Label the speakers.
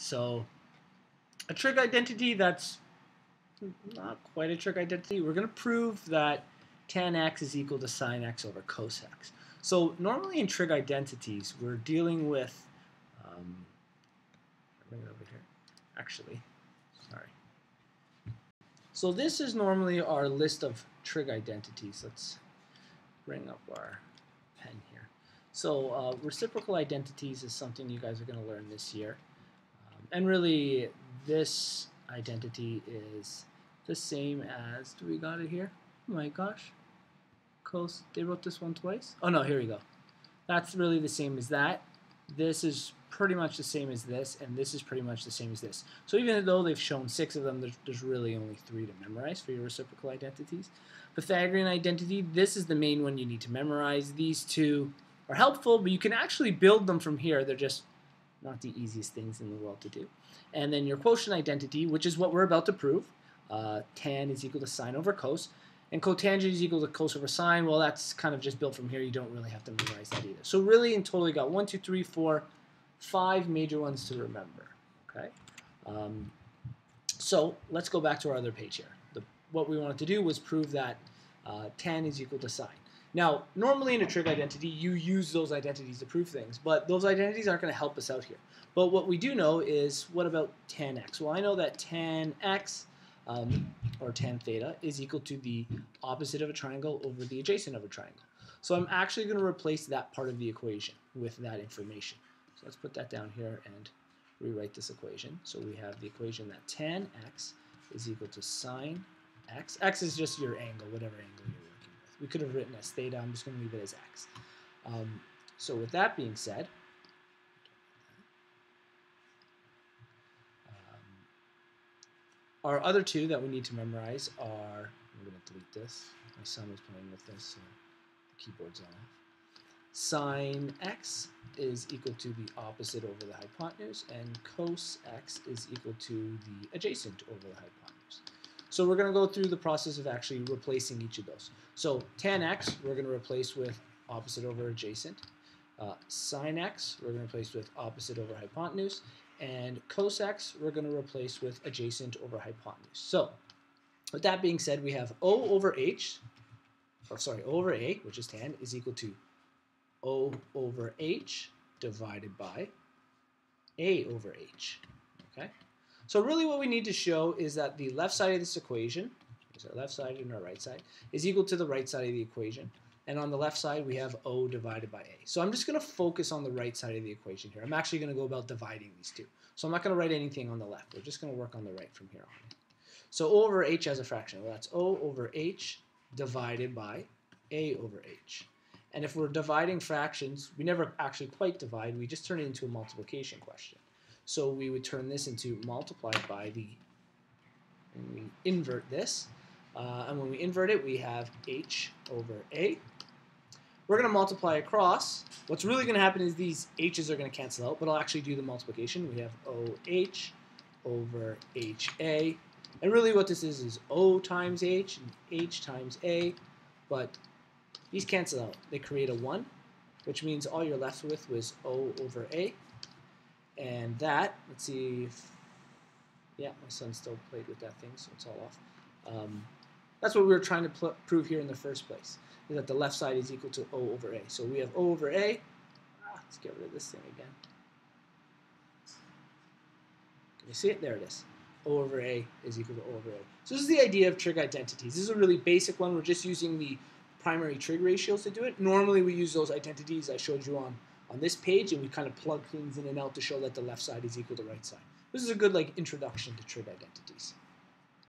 Speaker 1: So a trig identity that's not quite a trig identity, we're going to prove that tan x is equal to sine x over cos x. So normally in trig identities, we're dealing with, bring it over here, actually, sorry. So this is normally our list of trig identities. Let's bring up our pen here. So reciprocal identities is something you guys are going to learn this year. And really, this identity is the same as, do we got it here? Oh my gosh. Cos, they wrote this one twice? Oh no, here we go. That's really the same as that. This is pretty much the same as this, and this is pretty much the same as this. So even though they've shown 6 of them, there's really only 3 to memorize for your reciprocal identities. Pythagorean identity, this is the main one you need to memorize. These two are helpful, but you can actually build them from here. They're just not the easiest things in the world to do. And then your quotient identity, which is what we're about to prove. Tan is equal to sine over cos. And cotangent is equal to cos over sine. Well, that's kind of just built from here. You don't really have to memorize that either. So really, in total, you got 1, 2, 3, 4, 5 major ones to remember. Okay. So let's go back to our other page here. What we wanted to do was prove that tan is equal to sine. Now, normally in a trig identity, you use those identities to prove things, but those identities aren't going to help us out here. But what we do know is, what about tan x? Well, I know that tan x, or tan theta, is equal to the opposite of a triangle over the adjacent of a triangle. So I'm actually going to replace that part of the equation with that information. So let's put that down here and rewrite this equation. So we have the equation that tan x is equal to sine x. X is just your angle, whatever angle you're working with. We could have written as theta. I'm just going to leave it as x. So with that being said, our other two that we need to memorize are, I'm going to delete this. My son was playing with this, so the keyboard's on. Sine x is equal to the opposite over the hypotenuse, and cos x is equal to the adjacent over the hypotenuse. So we're going to go through the process of actually replacing each of those. So tan x, we're going to replace with opposite over adjacent. Sine x, we're going to replace with opposite over hypotenuse. And cos x, we're going to replace with adjacent over hypotenuse. So with that being said, we have O over H, or sorry, O over A, which is tan, is equal to O over H divided by A over H. Okay? So really what we need to show is that the left side of this equation, so our left side and our right side, is equal to the right side of the equation. And on the left side, we have O divided by A. So I'm just going to focus on the right side of the equation here. I'm actually going to go about dividing these two. So I'm not going to write anything on the left. We're just going to work on the right from here on. So O over H as a fraction. Well, that's O over H divided by A over H. And if we're dividing fractions, we never actually quite divide. We just turn it into a multiplication question. So we would turn this into multiplied by the, and we invert this. And when we invert it, we have H over A. We're going to multiply across. What's really going to happen is these H's are going to cancel out, but I'll actually do the multiplication. We have OH over HA. And really what this is O times H and H times A. But these cancel out. They create a 1, which means all you're left with was O over A. And that, let's see if, yeah, my son still played with that thing, so it's all off. That's what we were trying to prove here in the first place, is that the left side is equal to O over A. So we have O over A. Let's get rid of this thing again. Can you see it? There it is. O over A is equal to O over A. So this is the idea of trig identities. This is a really basic one. We're just using the primary trig ratios to do it. Normally we use those identities I showed you on this page, and we kind of plug things in and out to show that the left side is equal to the right side. This is a good introduction to trig identities.